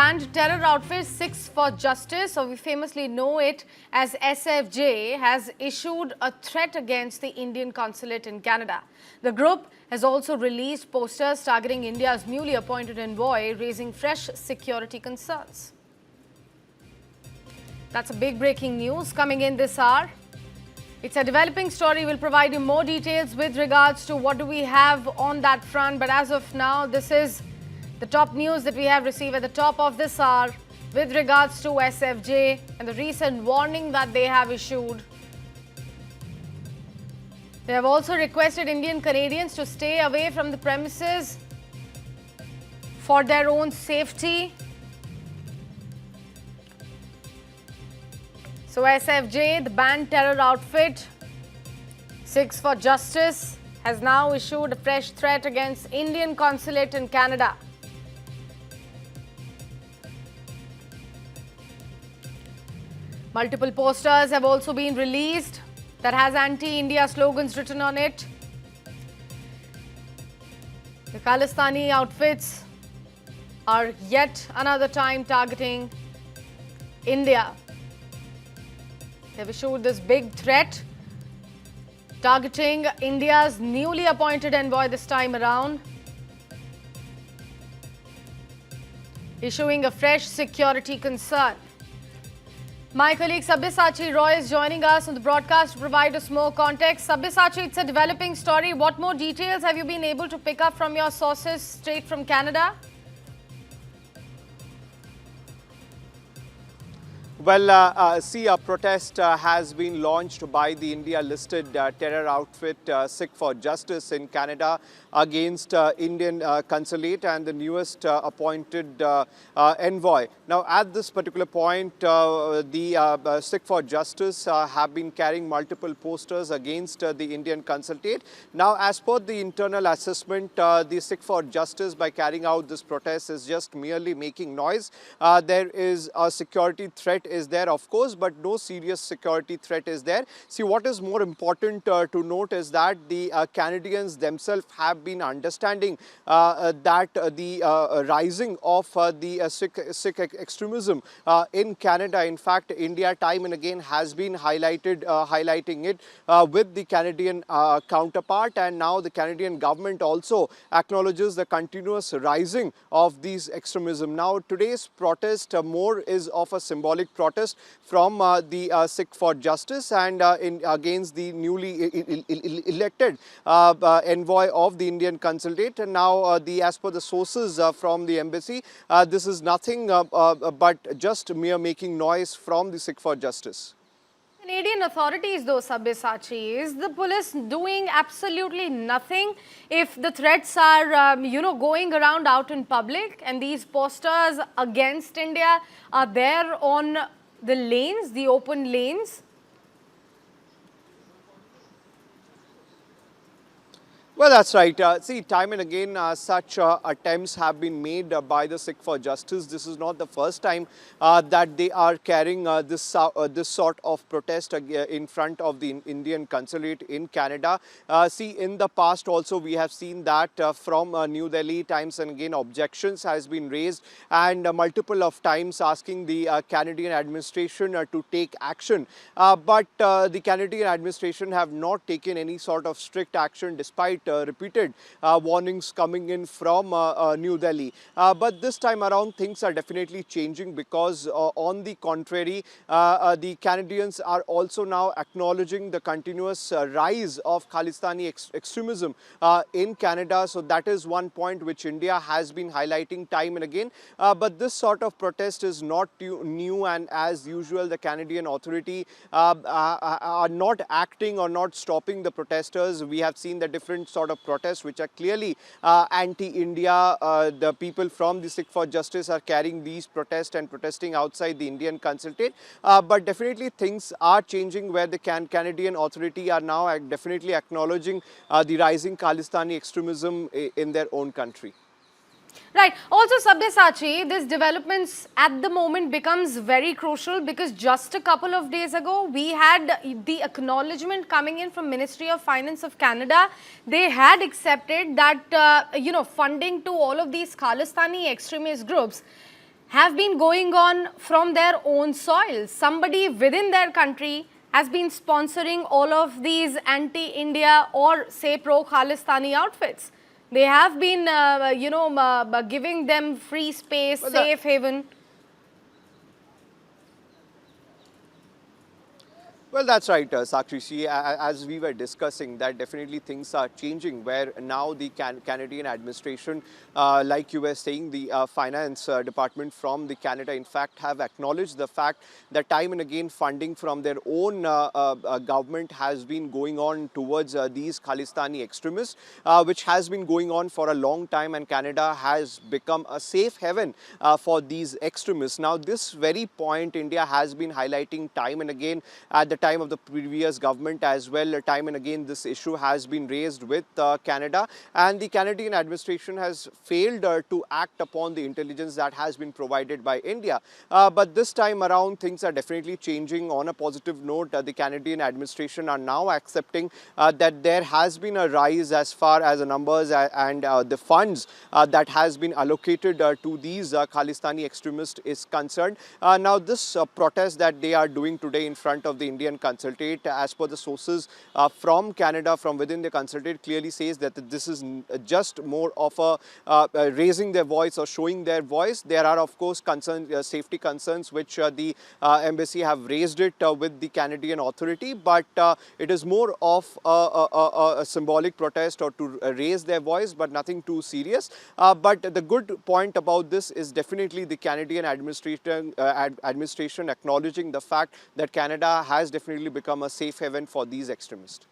banned terror outfit Sikhs for Justice, or we famously know it as SFJ, has issued a threat against the Indian consulate in Canada. The group has also released posters targeting India's newly appointed envoy, raising fresh security concerns. That's a big breaking news coming in this hour. It's a developing story. We'll provide you more details with regards to what do we have on that front. But as of now, this is the top news that we have received at the top of this hour with regards to SFJ and the recent warning that they have issued. They have also requested Indian Canadians to stay away from the premises for their own safety. So SFJ, the banned terror outfit, Sikhs for Justice, has now issued a fresh threat against Indian consulate in Canada. Multiple posters have also been released that has anti-India slogans written on it. The Khalistani outfits are yet another time targeting India. They've issued this big threat targeting India's newly appointed envoy this time around, issuing a fresh security concern. My colleague Sabyasachi Roy is joining us on the broadcast to provide us more context. Sabyasachi, it's a developing story. What more details have you been able to pick up from your sources straight from Canada? Well, a protest has been launched by the India-listed terror outfit Sikh for Justice in Canada against Indian consulate and the newest appointed envoy. Now, at this particular point, the Sikh for Justice have been carrying multiple posters against the Indian consulate. Now, as per the internal assessment, the Sikh for Justice, by carrying out this protest, is just merely making noise. There is a security threat is there, of course, but no serious security threat is there. See, what is more important to note is that the Canadians themselves have been understanding that the rising of the Sikh extremism in Canada. In fact, India time and again has been highlighting it with the Canadian counterpart, and now the Canadian government also acknowledges the continuous rising of these extremism. Now, today's protest more is of a symbolic protest from the Sikh for Justice and against the newly elected envoy of the Indian consulate. And now, as per the sources from the embassy, this is nothing but just mere making noise from the Sikh for Justice. Canadian authorities, though, Sabyasachi, is the police doing absolutely nothing if the threats are, going around out in public and these posters against India are there on the lanes, the open lanes? Well, that's right. See, time and again, such attempts have been made by the Sikh for Justice. This is not the first time that they are carrying this sort of protest in front of the Indian consulate in Canada. See, in the past also, we have seen that from New Delhi, times and again, objections has been raised, and multiple of times asking the Canadian administration to take action. But the Canadian administration have not taken any sort of strict action despite repeated warnings coming in from New Delhi. But this time around, things are definitely changing because on the contrary, the Canadians are also now acknowledging the continuous rise of Khalistani extremism in Canada. So that is one point which India has been highlighting time and again. But this sort of protest is not new, and as usual, the Canadian authority are not acting or not stopping the protesters. We have seen the different sort of protests which are clearly anti-India. The people from the Sikh for Justice are carrying these protests and protesting outside the Indian consulate. But definitely things are changing where the Canadian authority are now definitely acknowledging the rising Khalistani extremism in their own country. Right. Also, Sabyasachi, this developments at the moment becomes very crucial because just a couple of days ago, we had the acknowledgement coming in from Ministry of Finance of Canada. They had accepted that, funding to all of these Khalistani extremist groups have been going on from their own soil. Somebody within their country has been sponsoring all of these anti-India or say pro-Khalistani outfits. They have been, giving them free space, Well, safe haven. Well, that's right, Sakshi. As we were discussing, that definitely things are changing where now the Canadian administration, like you were saying, the finance department from the Canada, in fact, have acknowledged the fact that time and again funding from their own government has been going on towards these Khalistani extremists, which has been going on for a long time, and Canada has become a safe haven for these extremists. Now, this very point India has been highlighting time and again at the time of the previous government as well. Time and again this issue has been raised with Canada, and the Canadian administration has failed to act upon the intelligence that has been provided by India. But this time around things are definitely changing on a positive note. The Canadian administration are now accepting that there has been a rise as far as the numbers and the funds that has been allocated to these Khalistani extremists is concerned. Now this protest that they are doing today in front of the Indian consulate, as per the sources from Canada, from within the consulate, clearly says that this is just more of a raising their voice or showing their voice. There are of course concerns, safety concerns, which the embassy have raised it with the Canadian authority, but it is more of a symbolic protest or to raise their voice, but nothing too serious. But the good point about this is definitely the Canadian administration acknowledging the fact that Canada has definitely become a safe haven for these extremists.